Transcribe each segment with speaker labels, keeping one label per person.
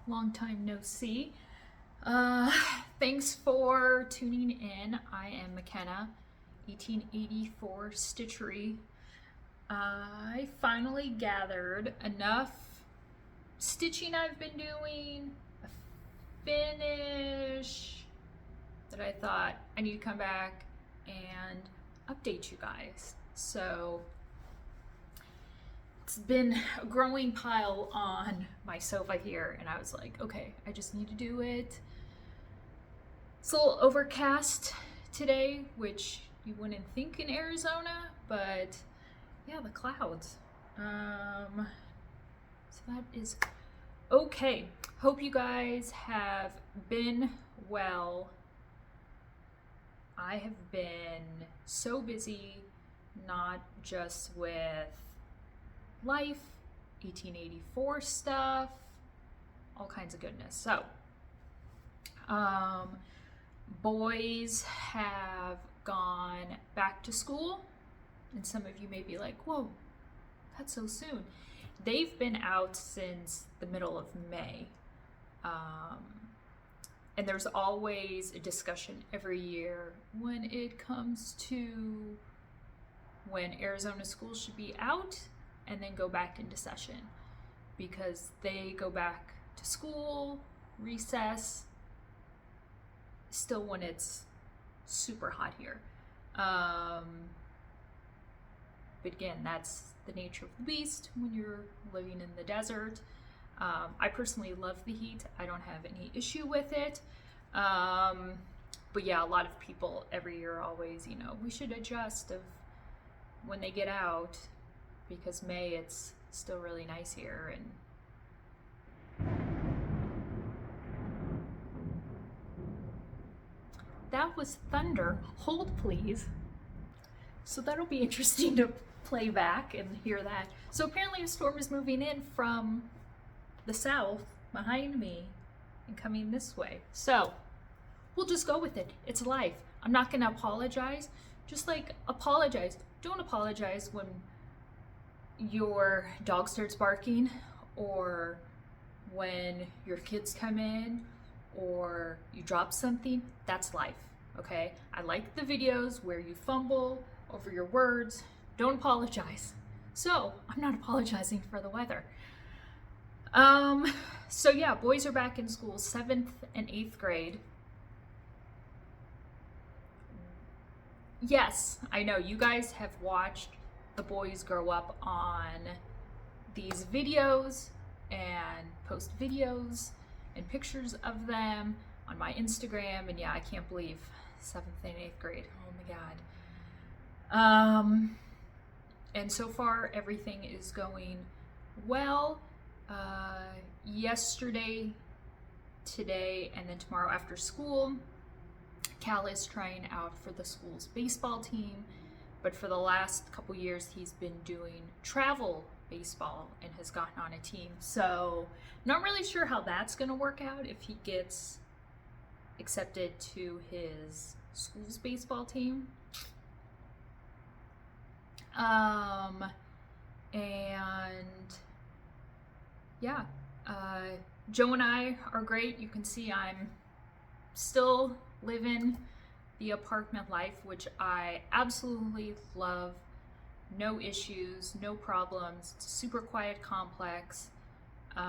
Speaker 1: Long time no see. Thanks for tuning in. I am McKenna, 1884 Stitchery. I finally gathered enough stitching I've been doing, a finish, that I thought I need to come back and update you guys. So it's been a growing pile on my sofa here, and I was like, okay, I just need to do it. It's a little overcast today, which you wouldn't think in Arizona, but yeah, the clouds. So that is okay. Hope you guys have been well. I have been so busy, not just with life, 1884 stuff, all kinds of goodness. So, boys have gone back to school, and some of you may be like, whoa, that's so soon. They've been out since the middle of May. And there's always a discussion every year when it comes to when Arizona schools should be out and then go back into session, because they go back to school, recess, still when it's super hot here. But again, that's the nature of the beast when you're living in the desert. I personally love the heat. I don't have any issue with it. But yeah, a lot of people every year always, we should adjust of when they get out, because May it's still really nice here. And that was thunder. Hold please. So that'll be interesting to play back and hear that. So apparently a storm is moving in from the south behind me and coming this way. So we'll just go with it. It's life. I'm not gonna apologize. Just like apologize. Don't apologize when your dog starts barking, or when your kids come in, or you drop something. That's life, okay? I like the videos where you fumble over your words. Don't apologize. So I'm not apologizing for the weather. So yeah, boys are back in school, 7th and 8th grade. Yes, I know you guys have watched the boys grow up on these videos and post videos and pictures of them on my Instagram, and yeah, I can't believe 7th and 8th grade. Oh my God. And so far everything is going well. Yesterday, today, and then tomorrow after school, Cal is trying out for the school's baseball team, but for the last couple years he's been doing travel baseball and has gotten on a team. So not really sure how that's going to work out, if he gets accepted to his school's baseball team. And yeah, Joe and I are great. You can see I'm still living the apartment life, which I absolutely love. No issues, no problems. It's a super quiet complex. And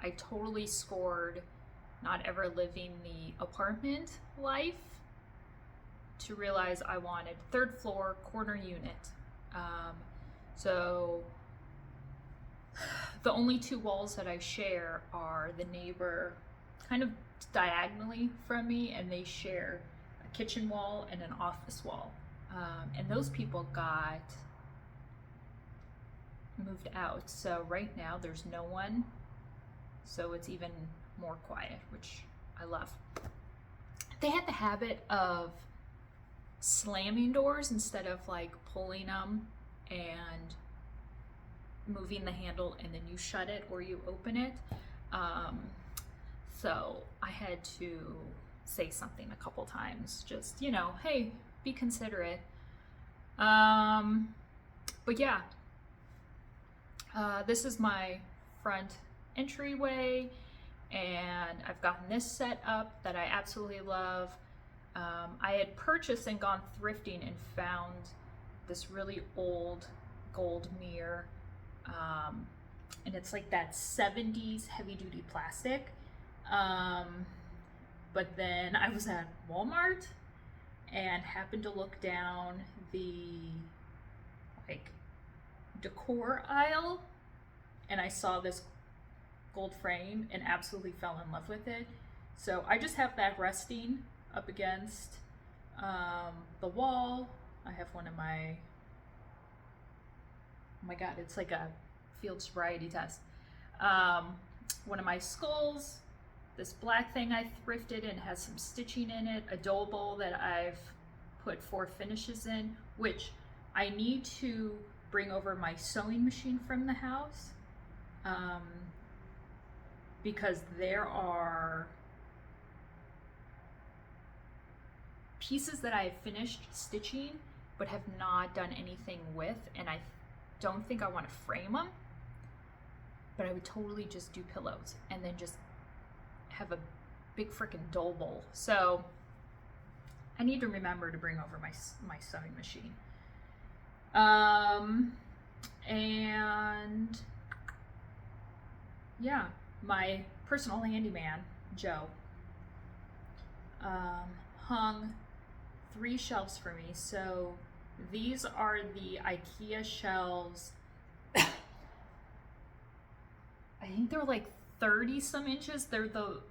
Speaker 1: I totally scored not ever living the apartment life to realize I wanted 3rd floor corner unit. So the only 2 walls that I share are the neighbor kind of diagonally from me, and they share a kitchen wall and an office wall. And those people got moved out. So right now there's no one. So it's even more quiet, which I love. They had the habit of slamming doors instead of like pulling them and moving the handle, and then you shut it or you open it. So I had to say something a couple times, just, hey, be considerate. But yeah, This is my front entryway, and I've gotten this set up that I absolutely love. I had purchased and gone thrifting and found this really old gold mirror, and it's like that 70s heavy duty plastic. But then I was at Walmart and happened to look down the like decor aisle, and I saw this gold frame and absolutely fell in love with it. So I just have that resting up against the wall. I have one of my, oh my god, it's like a field sobriety test. One of my skulls, this black thing I thrifted and has some stitching in it, a dough bowl that I've put 4 finishes in, which I need to bring over my sewing machine from the house, because there are pieces that I have finished stitching but have not done anything with, and I don't think I want to frame them, but I would totally just do pillows and then just have a big freaking dough bowl. So I need to remember to bring over my sewing machine. And yeah, my personal handyman, Joe, hung 3 shelves for me. So these are the IKEA shelves. I think they're like 30 some inches. They're the,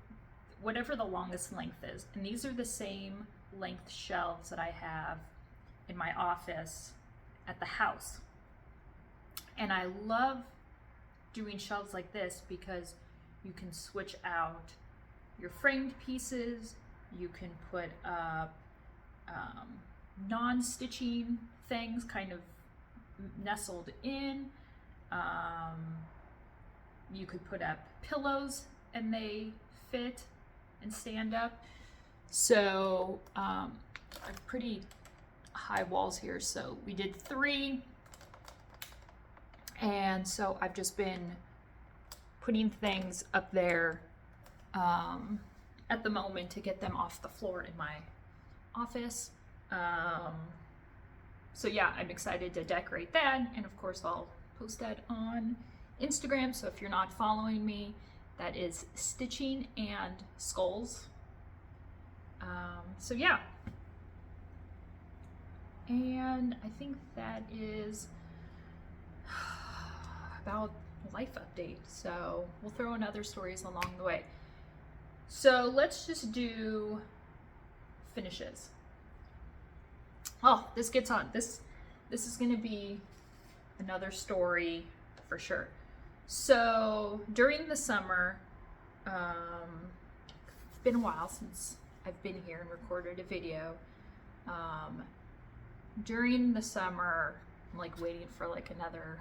Speaker 1: whatever the longest length is. And these are the same length shelves that I have in my office at the house. And I love doing shelves like this because you can switch out your framed pieces. You can put up non-stitching things kind of nestled in. You could put up pillows and they fit and stand up. So pretty high walls here. So we did 3. And so I've just been putting things up there at the moment to get them off the floor in my office. So yeah, I'm excited to decorate that. And of course I'll post that on Instagram. So if you're not following me, that is Stitching and Skulls. So yeah. And I think that is about life update. So we'll throw in other stories along the way. So let's just do finishes. Oh, this gets on. This is going to be another story for sure. So during the summer, it's been a while since I've been here and recorded a video. During the summer, I'm like waiting for like another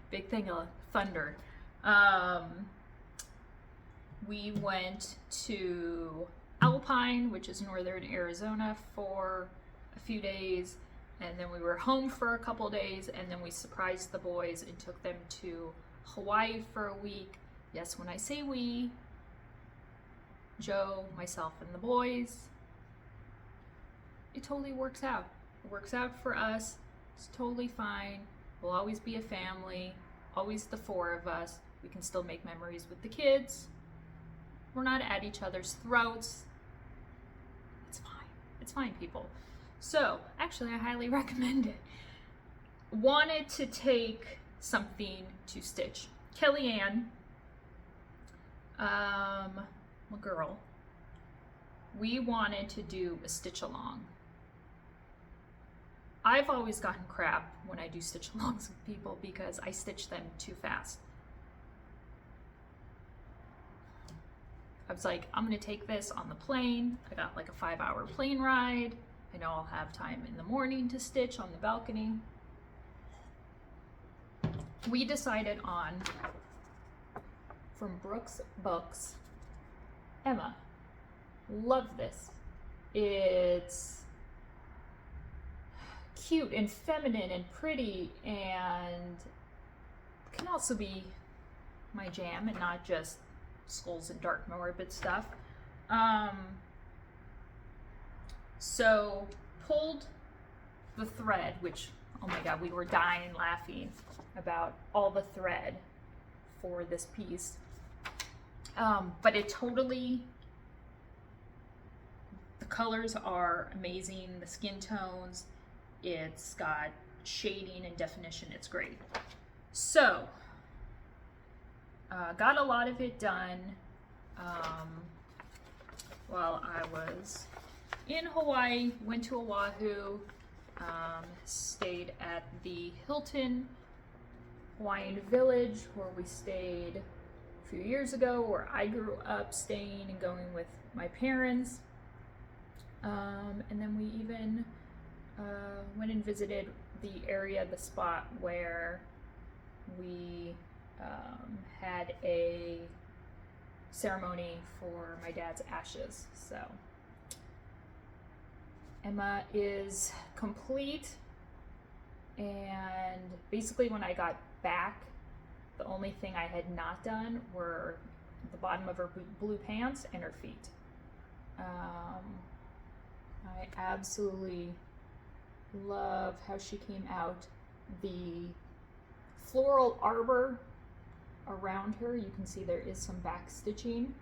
Speaker 1: big thing of thunder. We went to Alpine, which is northern Arizona, for a few days, and then we were home for a couple days, and then we surprised the boys and took them to Hawaii for a week. Yes, when I say we, Joe, myself, and the boys. It totally works out. It works out for us. It's totally fine. We'll always be a family, always the 4 of us. We can still make memories with the kids. We're not at each other's throats. It's fine. It's fine, people. So, actually, I highly recommend it. Wanted to take something to stitch. Kellyanne, my girl, we wanted to do a stitch along. I've always gotten crap when I do stitch alongs with people because I stitch them too fast. I was like, I'm gonna take this on the plane. I got like a 5-hour plane ride. I know I'll have time in the morning to stitch on the balcony. We decided on, from Brooks Books, Emma. Love this. It's cute and feminine and pretty, and can also be my jam and not just skulls and dark morbid stuff. So pulled the thread, which, oh my god, we were dying laughing about all the thread for this piece. But it totally, the colors are amazing, the skin tones, it's got shading and definition, it's great. So, got a lot of it done while I was in Hawaii, went to Oahu, stayed at the Hilton Hawaiian Village where we stayed a few years ago, where I grew up staying and going with my parents. And then we even went and visited the area, the spot where we had a ceremony for my dad's ashes. So Emma is complete, and basically when I got back, the only thing I had not done were the bottom of her blue pants and her feet. I absolutely love how she came out. The floral arbor around her, you can see there is some back stitching,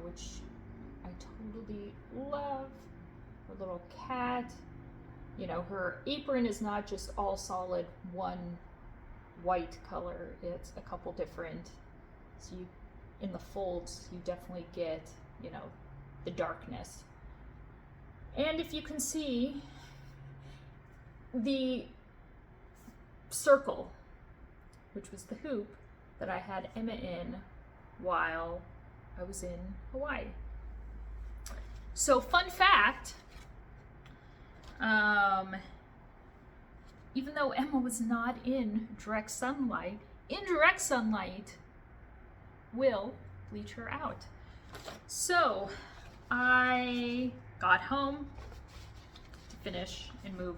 Speaker 1: which I totally love. Her little cat, you know, her apron is not just all solid one white color, it's a couple different, so you, in the folds, you definitely get, you know, the darkness. And if you can see the circle, which was the hoop that I had Emma in while I was in Hawaii. So fun fact, even though Emma was not in direct sunlight, indirect sunlight will bleach her out. So I got home to finish and move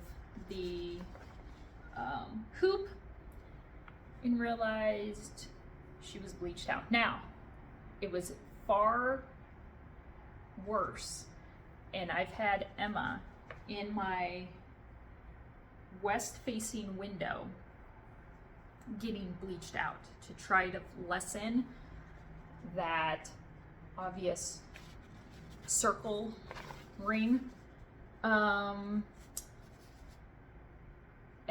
Speaker 1: the hoop and realized she was bleached out. Now, it was far worse, and I've had Emma in my west-facing window getting bleached out to try to lessen that obvious circle ring. And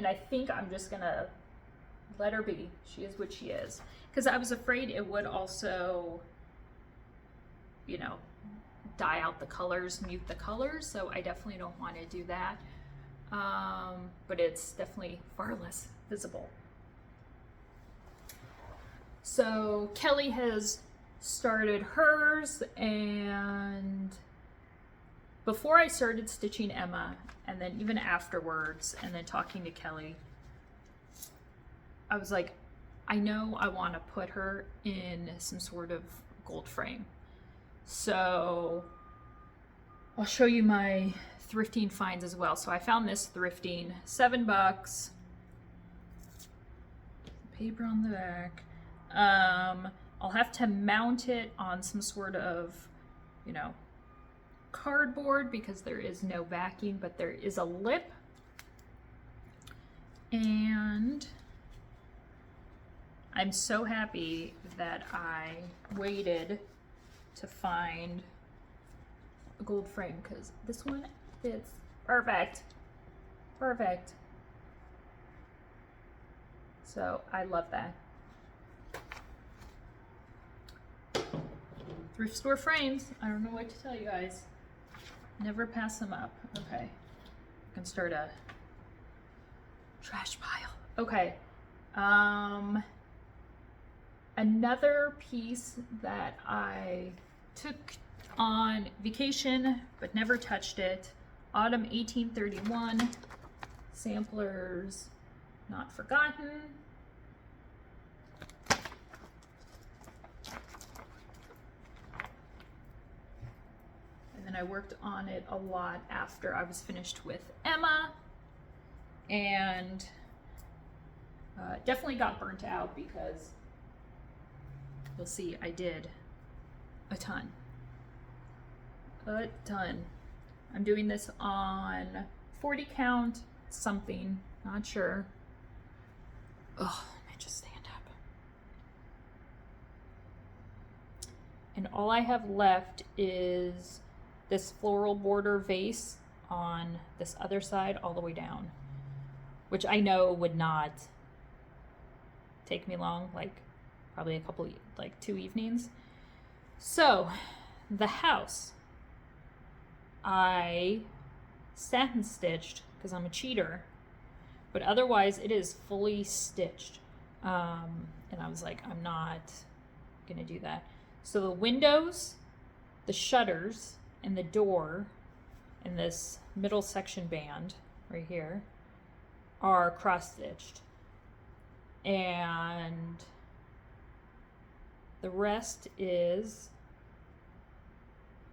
Speaker 1: I think I'm just gonna let her be. She is what she is. Because I was afraid it would also, you know, dye out the colors, mute the colors, so I definitely don't want to do that. But it's definitely far less visible. So Kelly has started hers, and before I started stitching Emma, and then even afterwards, and then talking to Kelly, I was like, I know I want to put her in some sort of gold frame. So I'll show you my thrifting finds as well. So I found this thrifting, $7, paper on the back. I'll have to mount it on some sort of, you know, cardboard because there is no backing, but there is a lip. And I'm so happy that I waited to find a gold frame because this one fits perfect. Perfect. So I love that. Thrift store frames. I don't know what to tell you guys. Never pass them up. Okay. I can start a trash pile. Okay. Another piece that I took on vacation but never touched it. Autumn 1831. Samplers Not Forgotten. And then I worked on it a lot after I was finished with Emma. And Definitely got burnt out because you'll see I did a ton. I'm doing this on 40 count something, not sure. Oh, I just stand up. And all I have left is this floral border vase on this other side all the way down, which I know would not take me long, like probably a couple, like 2 evenings. So the house, I satin stitched because I'm a cheater, but otherwise it is fully stitched. And I was like, I'm not gonna do that. So the windows, the shutters, and the door, and this middle section band right here are cross stitched. And the rest is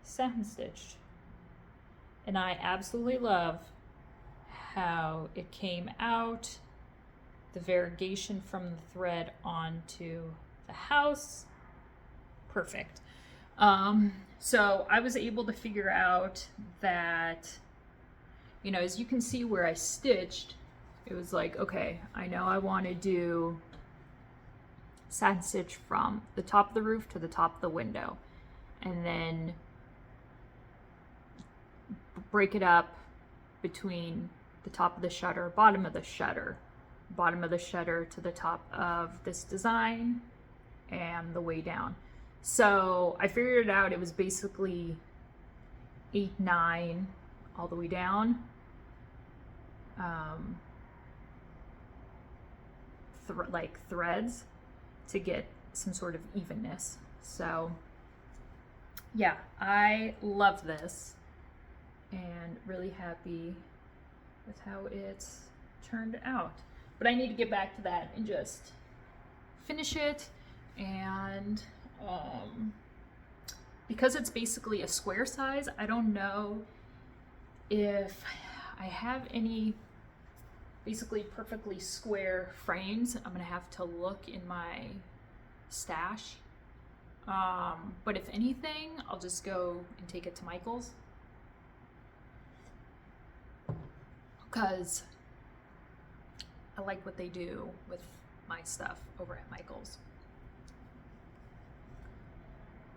Speaker 1: satin stitched. And I absolutely love how it came out, the variegation from the thread onto the house. Perfect. So I was able to figure out that, you know, as you can see where I stitched, it was like, okay, I know I want to do satin stitch from the top of the roof to the top of the window, and then break it up between the top of the shutter, bottom of the shutter to the top of this design and the way down. So I figured it out. It was basically 8, 9 all the way down. Like threads to get some sort of evenness. So yeah, I love this and really happy with how it's turned out. But I need to get back to that and just finish it. And because it's basically a square size, I don't know if I have any basically perfectly square frames. I'm gonna have to look in my stash. But if anything, I'll just go and take it to Michael's, because I like what they do with my stuff over at Michael's.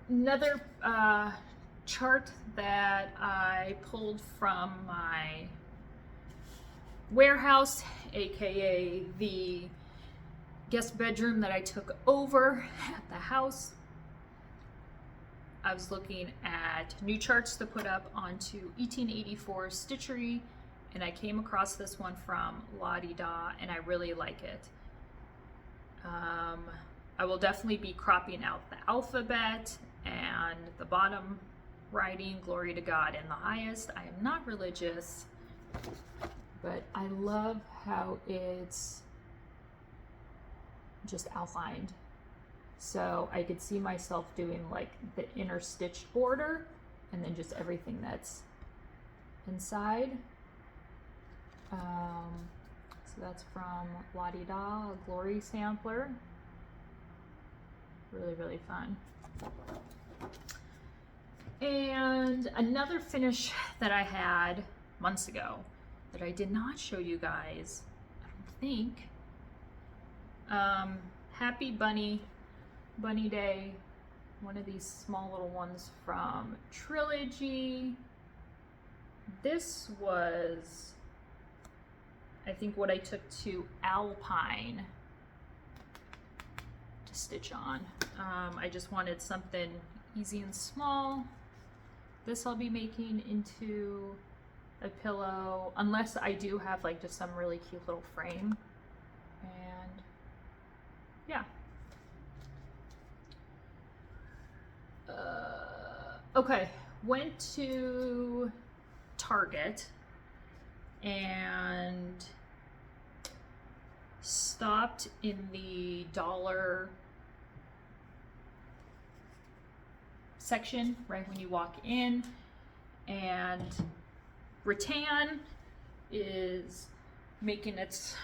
Speaker 1: Another chart that I pulled from my warehouse, aka the guest bedroom that I took over at the house. I was looking at new charts to put up onto 1884 Stitchery, and I came across this one from La-Di-Da, and I really like it. I will definitely be cropping out the alphabet and the bottom writing glory to God in the highest. I am not religious, but I love how it's just outlined. So I could see myself doing like the inner stitched border and then just everything that's inside. So that's from La-Di-Da, a glory sampler. Really, really fun. And another finish that I had months ago that I did not show you guys, I don't think. Happy Bunny Day. One of these small little ones from Trilogy. This was, I think, what I took to Alpine to stitch on. I just wanted something easy and small. This I'll be making into a pillow, unless I do have like just some really cute little frame. And yeah. Okay, went to Target and stopped in the dollar section right when you walk in, and rattan is making its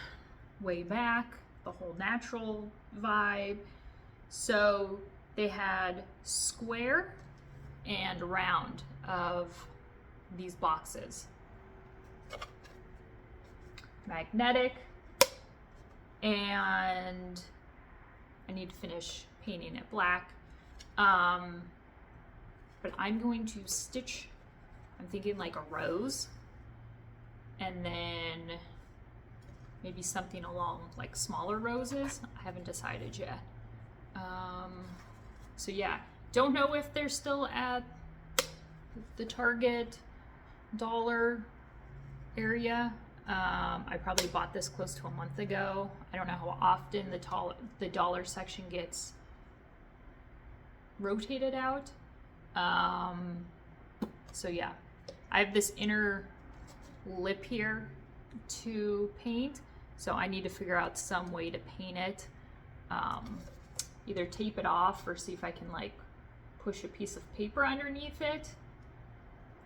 Speaker 1: way back. the whole natural vibe. So they had square and round of these boxes. Magnetic, and I need to finish painting it black. But I'm going to stitch, I'm thinking like a rose, and then maybe something along like smaller roses. I haven't decided yet. So yeah, don't know if they're still at the Target dollar area. I probably bought this close to a month ago. I don't know how often the dollar section gets rotated out. So yeah, I have this inner lip here to paint, so I need to figure out some way to paint it. Either tape it off or see if I can like push a piece of paper underneath it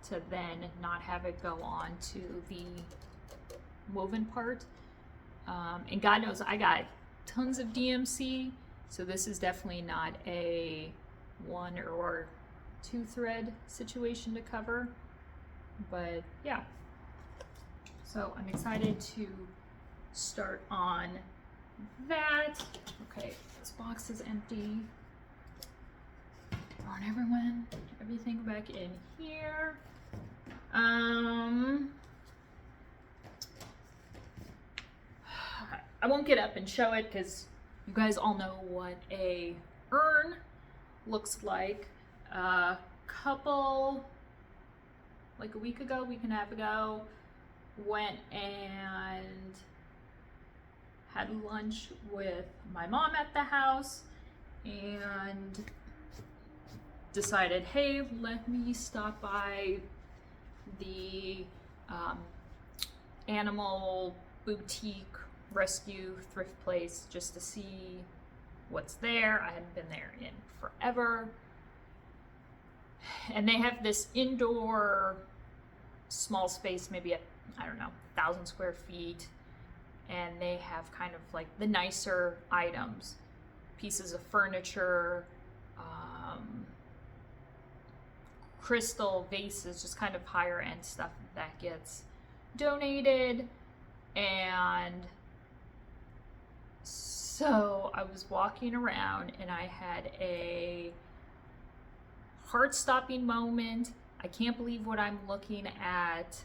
Speaker 1: to then not have it go on to the woven part. And God knows I got tons of DMC, so this is definitely not a 1 or 2 thread situation to cover, but yeah. So I'm excited to start on that. Okay, this box is empty. Come on, everyone, everything back in here. I won't get up and show it because you guys all know what a urn looks like. Like a week and a half ago, went and had lunch with my mom at the house and decided, hey, let me stop by the animal boutique rescue thrift place just to see what's there. I hadn't been there in forever. And they have this indoor small space, maybe at, I don't know, 1,000 square feet. And they have kind of like the nicer items, pieces of furniture, crystal vases, just kind of higher end stuff that gets donated. And so I was walking around and I had a heart-stopping moment. I can't believe what I'm looking at.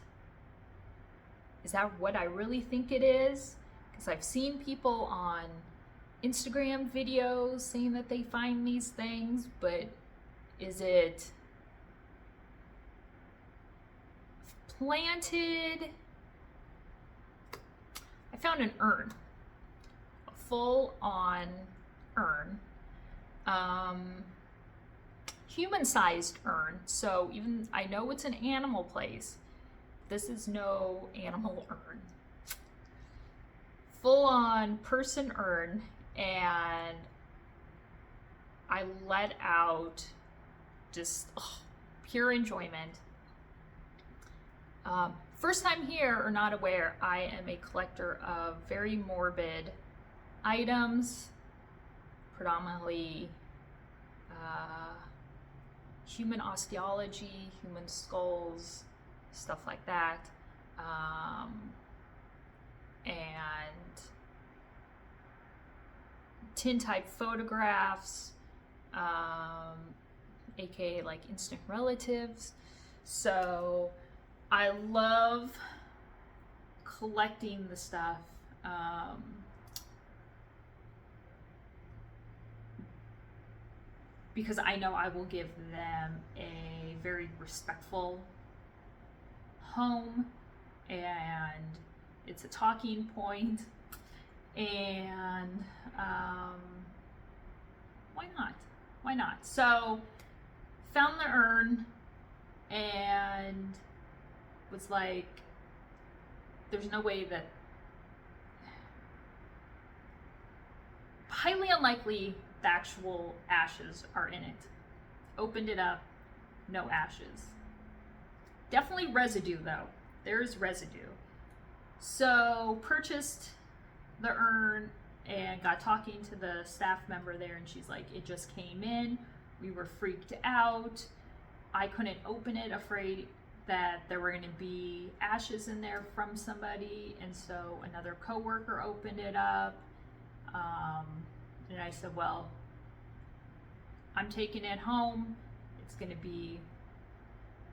Speaker 1: Is that what I really think it is? Because I've seen people on Instagram videos saying that they find these things, but is it planted? I found an urn, a full-on urn, human-sized urn. So even, I know it's an animal place. This is no animal urn. Full-on person urn, and I let out just pure enjoyment. First time here or not aware, I am a collector of very morbid items, predominantly human osteology, human skulls, stuff like that, and tin type photographs, aka like instant relatives. So I love collecting the stuff. Because I know I will give them a very respectful home, and it's a talking point, and why not? So found the urn and was like, there's no way that, highly unlikely the actual ashes are in it. Opened it up, no ashes. Definitely residue though. There's residue. So purchased the urn and got talking to the staff member there, and she's like, it just came in. We were freaked out. I couldn't open it, afraid that there were going to be ashes in there from somebody, and so another coworker opened it up. And I said, well, I'm taking it home. It's going to be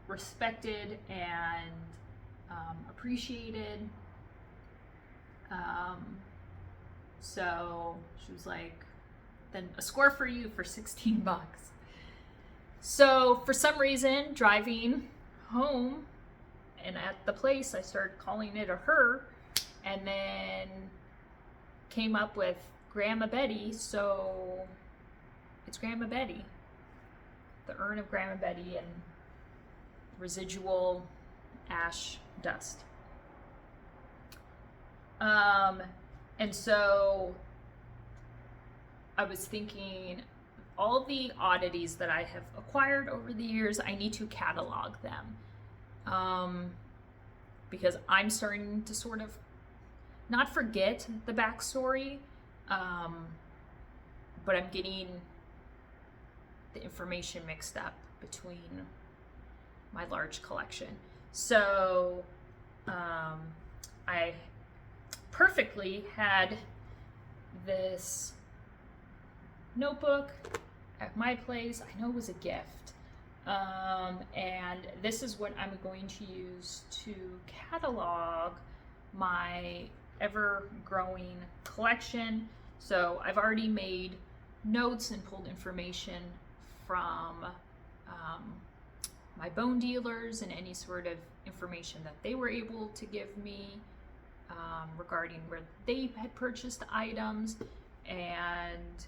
Speaker 1: respected and appreciated. So she was like, then a score for you for 16 bucks. So for some reason, driving home and at the place, I started calling it a her, and then came up with Grandma Betty. So it's Grandma Betty, the urn of Grandma Betty and residual ash dust. And so I was thinking, all the oddities that I have acquired over the years, I need to catalog them. Because I'm starting to sort of not forget the backstory, but I'm getting the information mixed up between my large collection. So I perfectly had this notebook at my place. I know it was a gift. And this is what I'm going to use to catalog my ever-growing collection. So I've already made notes and pulled information from my bone dealers and any sort of information that they were able to give me regarding where they had purchased items. And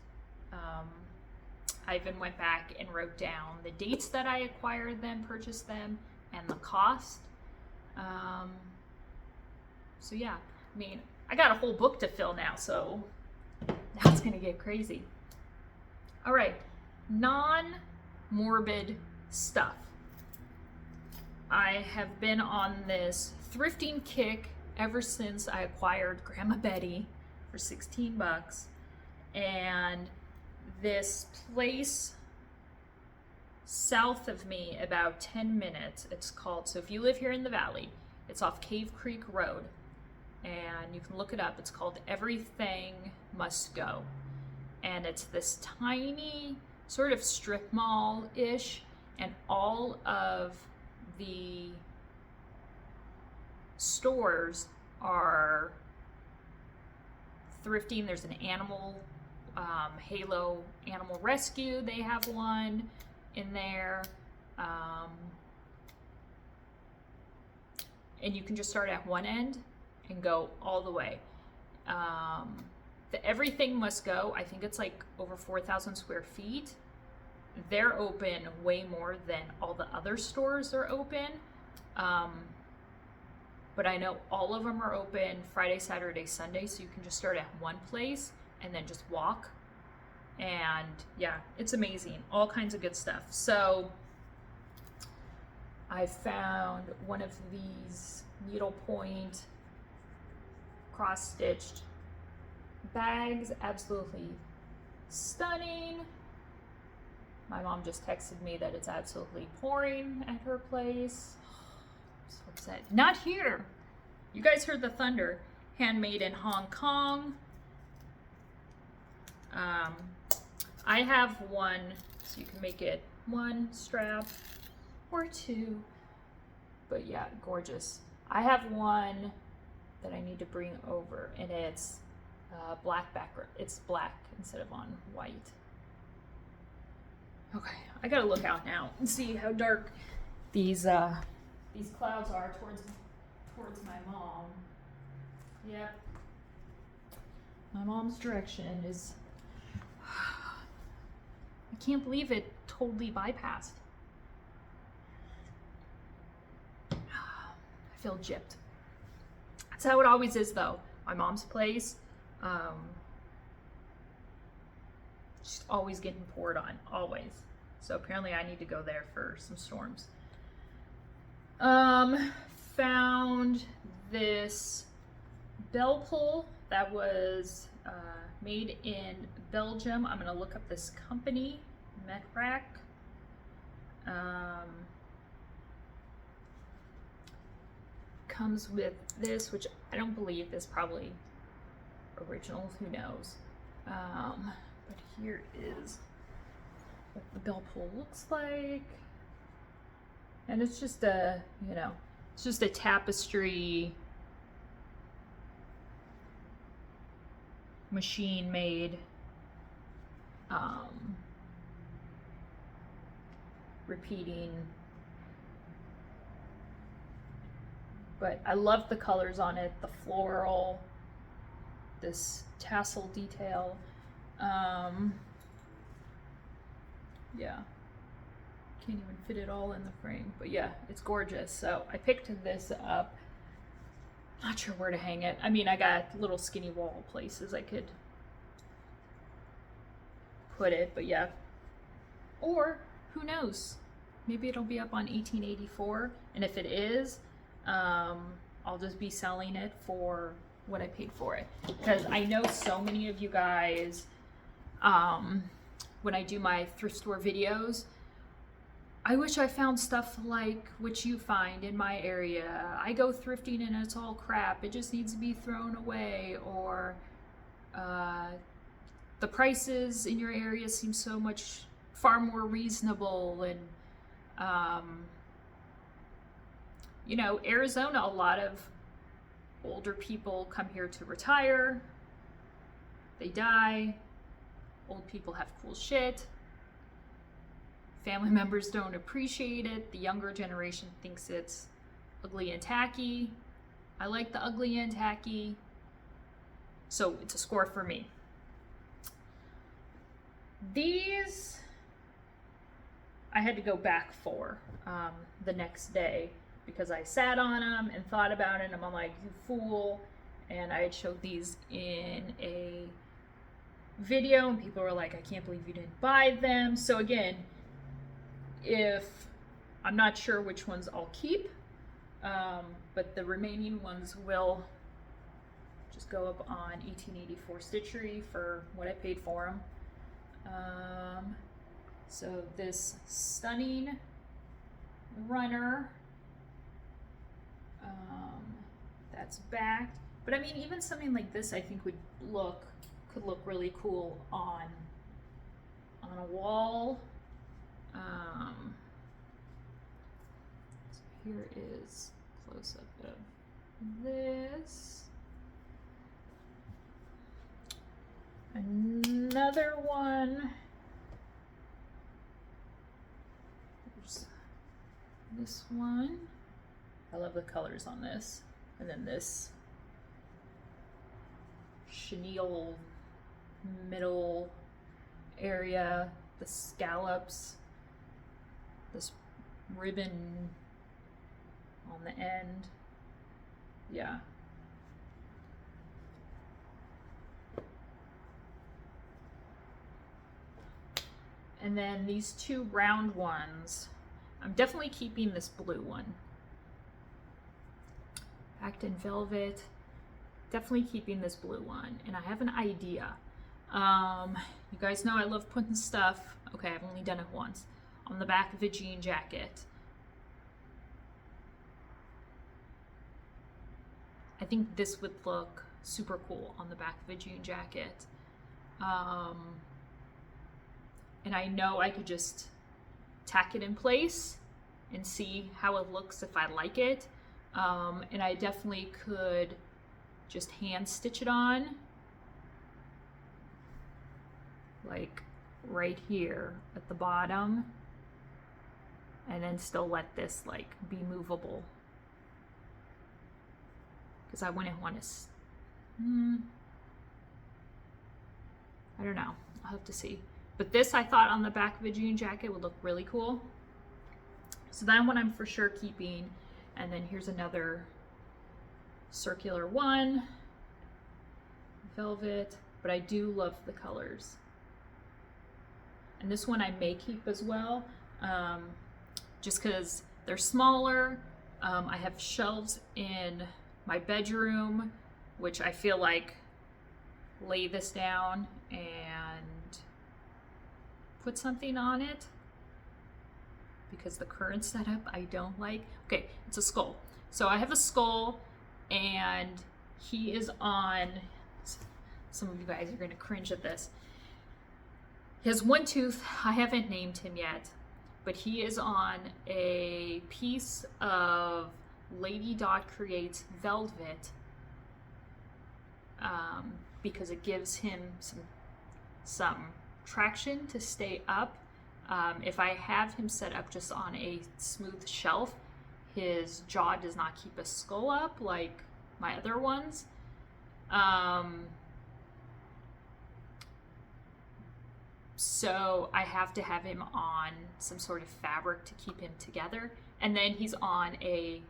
Speaker 1: I even went back and wrote down the dates that I acquired them, purchased them, and the cost. So yeah, I mean, I got a whole book to fill now, so now it's gonna get crazy. All right, non-morbid stuff. I have been on this thrifting kick ever since I acquired Grandma Betty for 16 bucks. And this place south of me, about 10 minutes, it's called, so if you live here in the valley, it's off Cave Creek Road, and you can look it up. It's called Everything Must Go. And it's this tiny sort of strip mall-ish, and all of the stores are thrifting. There's an animal Halo Animal Rescue, they have one in there, and you can just start at one end and go all the way. The Everything Must Go, I think it's like over 4,000 square feet. They're open way more than all the other stores are open, but I know all of them are open Friday, Saturday, Sunday, so you can just start at one place and then just walk. And yeah, it's amazing. All kinds of good stuff. So I found one of these needlepoint cross-stitched bags, absolutely stunning. My mom just texted me that it's absolutely pouring at her place. I'm so upset. Not here. You guys heard the thunder. Handmade in Hong Kong. I have one, so you can make it one strap or two, but yeah, gorgeous. I have one that I need to bring over, and it's black background. It's black instead of on white. Okay, I gotta look out now and see how dark these clouds are towards my mom. Yep. My mom's direction is, I can't believe it totally bypassed. I feel gypped. That's how it always is though. My mom's place, she's always getting poured on, always. So apparently I need to go there for some storms. Found this bell pull that was made in Belgium. I'm gonna look up this company, Metrac. Comes with this, which I don't believe is probably original, who knows. But here is what the bell pull looks like. And it's just a, you know, it's just a tapestry machine made repeating, but I love the colors on it, the floral, this tassel detail. Yeah, can't even fit it all in the frame, but yeah, it's gorgeous. So I picked this up. Not sure where to hang it. I mean, I got little skinny wall places I could put it, but yeah. Or who knows? Maybe it'll be up on 1884, and if it is, I'll just be selling it for what I paid for it. Because I know so many of you guys, when I do my thrift store videos, I wish I found stuff like what you find in my area. I go thrifting and it's all crap. It just needs to be thrown away. Or the prices in your area seem so much far more reasonable. And you know, Arizona, a lot of older people come here to retire. They die. Old people have cool shit. Family members don't appreciate it. The younger generation thinks it's ugly and tacky. I like the ugly and tacky. So it's a score for me. These, I had to go back for the next day because I sat on them and thought about it, and I'm like, you fool. And I had showed these in a video and people were like, I can't believe you didn't buy them. So again, if I'm not sure which ones I'll keep, but the remaining ones will just go up on 1884 Stitchery for what I paid for them. So this stunning runner, that's backed, but I mean, even something like this I think could look really cool on a wall. So here is close up of this. Another one. There's this one. I love the colors on this. And then this chenille middle area, the scallops, this ribbon on the end. Yeah. And then these two round ones, I'm definitely keeping this blue one. Packed in velvet. Definitely keeping this blue one. And I have an idea. You guys know I love putting stuff, okay, I've only done it once, on the back of a jean jacket. I think this would look super cool on the back of a jean jacket. And I know I could just tack it in place and see how it looks if I like it. And I definitely could just hand stitch it on, like right here at the bottom, and then still let this like be movable, because I wouldn't want to I don't know, I'll have to see. But this I thought on the back of a jean jacket would look really cool, so that one I'm for sure keeping. And then here's another circular one, velvet, but I do love the colors. And this one I may keep as well, just because they're smaller. I have shelves in my bedroom, which I feel like lay this down and put something on it because the current setup I don't like. Okay, it's a skull. So I have a skull and he is on, some of you guys are gonna cringe at this. He has one tooth, I haven't named him yet, but he is on a piece of Lady Dot Creates velvet because it gives him some traction to stay up. If I have him set up just on a smooth shelf, his jaw does not keep a skull up like my other ones. So I have to have him on some sort of fabric to keep him together. And then he's on a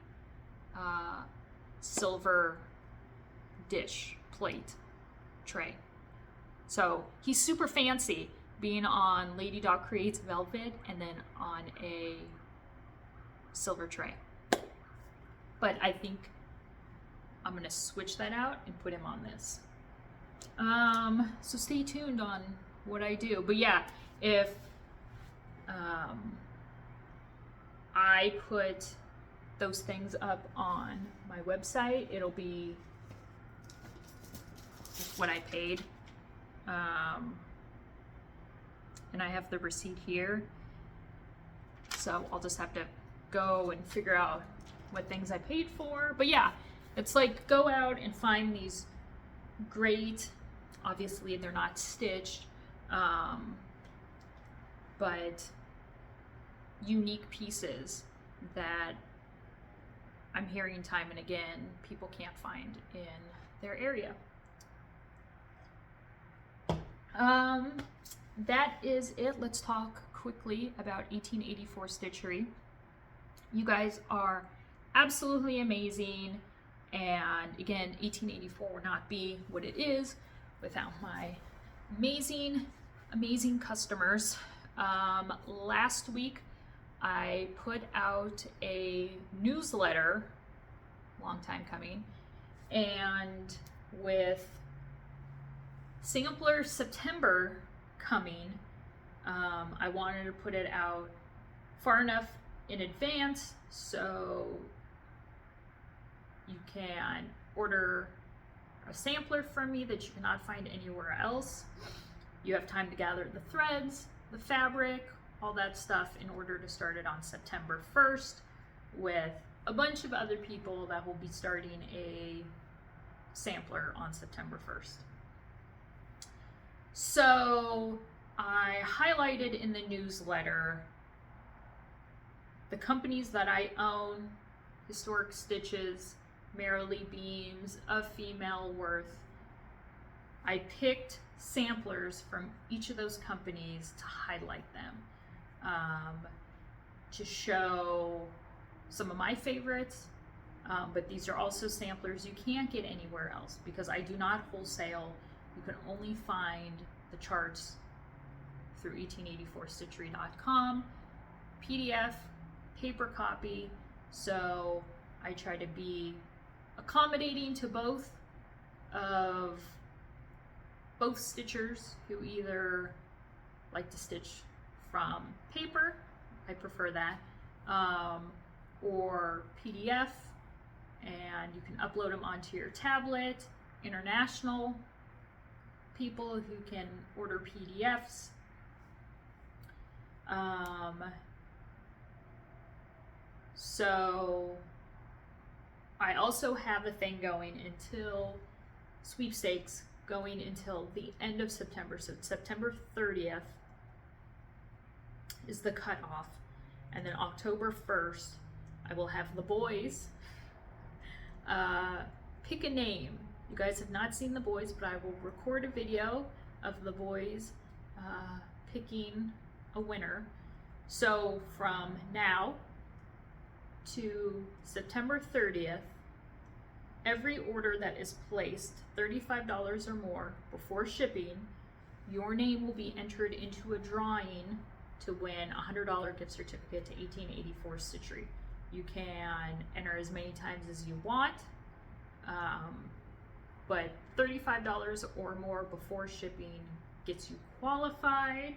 Speaker 1: silver dish plate tray. So he's super fancy being on Lady Dot Creates velvet and then on a silver tray. But I think I'm gonna switch that out and put him on this. So stay tuned on what I do. But yeah, if I put those things up on my website, it'll be what I paid. And I have the receipt here. So I'll just have to go and figure out what things I paid for. But yeah, it's like go out and find these great, obviously they're not stitched, but unique pieces that I'm hearing time and again people can't find in their area. That is it. Let's talk quickly about 1884 Stitchery. You guys are absolutely amazing, and again, 1884 would not be what it is without my amazing customers. Last week I put out a newsletter, long time coming, and with Sampler September coming, I wanted to put it out far enough in advance so you can order a sampler from me that you cannot find anywhere else. You have time to gather the threads, the fabric, all that stuff in order to start it on September 1st with a bunch of other people that will be starting a sampler on September 1st. So I highlighted in the newsletter the companies that I own: Historic Stitches, Merrily Beams, A Female Worth. I picked samplers from each of those companies to highlight them, to show some of my favorites, but these are also samplers you can't get anywhere else because I do not wholesale. You can only find the charts through 1884stitchery.com, PDF, paper copy. So I try to be accommodating to both stitchers who either like to stitch from paper, I prefer that, or PDF, and you can upload them onto your tablet. International people who can order PDFs. So I also have a thing going until Sweepstakes, going until the end of September. So September 30th is the cutoff, and then October 1st I will have the boys pick a name. You guys have not seen the boys, but I will record a video of the boys picking a winner. So from now to September 30th, every order that is placed $35 or more before shipping, your name will be entered into a drawing to win a $100 gift certificate to 1884 Stitchery. You can enter as many times as you want. but $35 or more before shipping gets you qualified.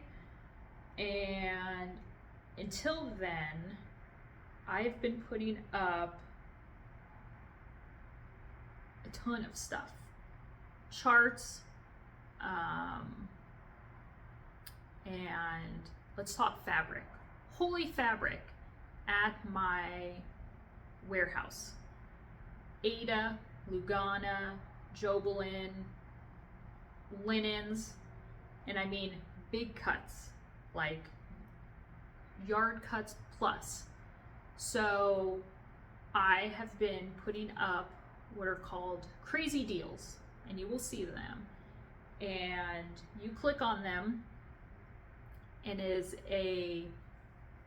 Speaker 1: And until then, I've been putting up a ton of stuff, charts, and let's talk fabric. Holy fabric at my warehouse. Ada, Lugana, Jobelin, linens, and I mean big cuts, like yard cuts plus. So I have been putting up what are called crazy deals, and you will see them. And you click on them, and it is a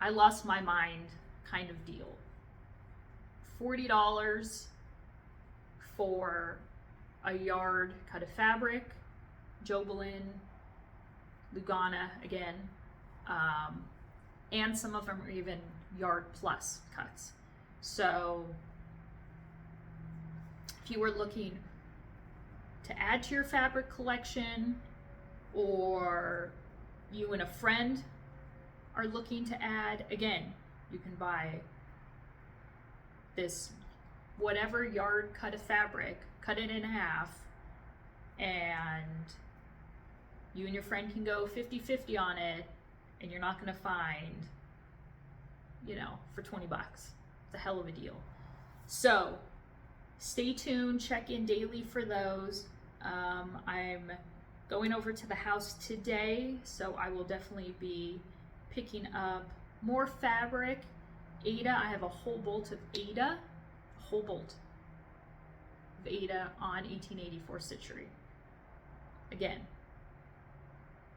Speaker 1: I lost my mind kind of deal. $40 for a yard cut of fabric, Jobelin, Lugana again, and some of them are even yard plus cuts. So if you were looking to add to your fabric collection, or you and a friend are looking to add, again, you can buy this whatever yard cut of fabric, cut it in half, and you and your friend can go 50-50 on it, and you're not going to find, you know, for 20 bucks. It's a hell of a deal. So stay tuned, check in daily for those. I'm going over to the house today, so I will definitely be picking up more fabric. Ada, I have a whole bolt of Ada, on 1884 Stitchery. Again,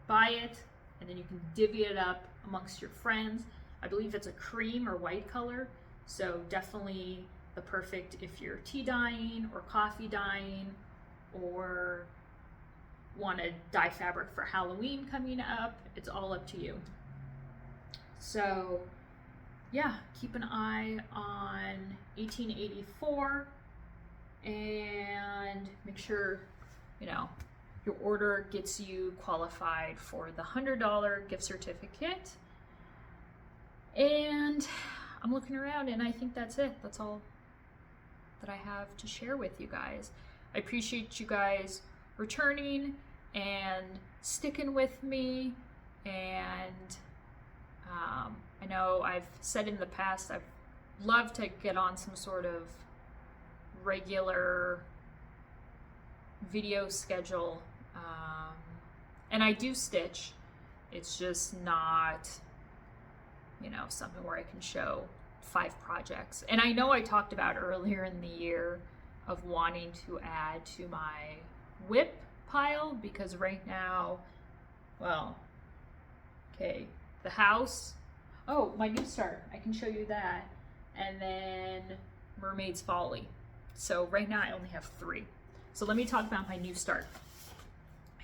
Speaker 1: buy it, and then you can divvy it up amongst your friends. I believe it's a cream or white color, so definitely the perfect if you're tea dyeing or coffee dyeing, or want to dye fabric for Halloween coming up. It's all up to you. So yeah, keep an eye on 1884 and make sure, you know, your order gets you qualified for the $100 gift certificate. And I'm looking around, and I think that's it. That's all that I have to share with you guys. I appreciate you guys returning and sticking with me. And I know I've said in the past I'd love to get on some sort of regular video schedule. And I do stitch. It's just not, you know, something where I can show 5 projects. And I know I talked about earlier in the year of wanting to add to my whip pile, because right now, well, okay, the house, oh, my new start, I can show you that, and then Mermaid's Folly. So right now I only have 3. So let me talk about my new start.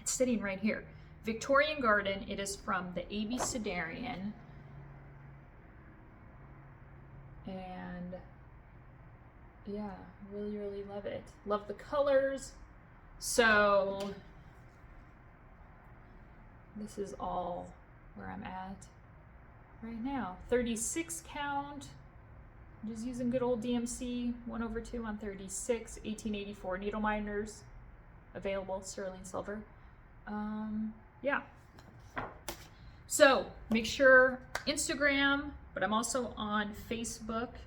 Speaker 1: It's sitting right here. Victorian Garden. It is from the A.B. Sidarian. And yeah, really, really love it. Love the colors. So this is all where I'm at right now. 36 count. I'm just using good old DMC 1/2 on 36, 1884 needle minders available, sterling silver. Yeah. So make sure Instagram, but I'm also on Facebook,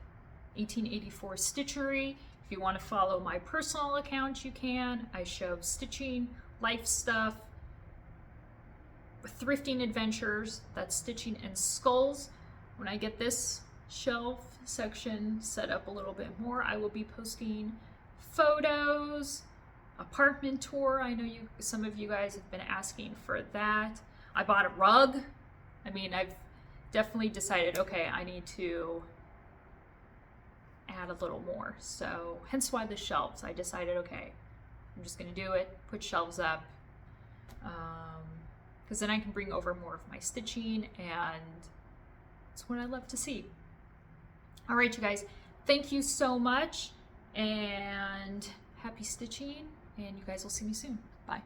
Speaker 1: 1884 Stitchery. If you want to follow my personal account, you can. I show stitching, life stuff, thrifting adventures, that's stitching and skulls. When I get this shelf section set up a little bit more, I will be posting photos, apartment tour. I know some of you guys have been asking for that. I bought a rug. I mean, I've definitely decided, okay, I need to add a little more. So hence why the shelves. I decided, okay, I'm just gonna do it, put shelves up, because then I can bring over more of my stitching, and it's what I love to see. All right, you guys, thank you so much, and happy stitching, and you guys will see me soon. Bye.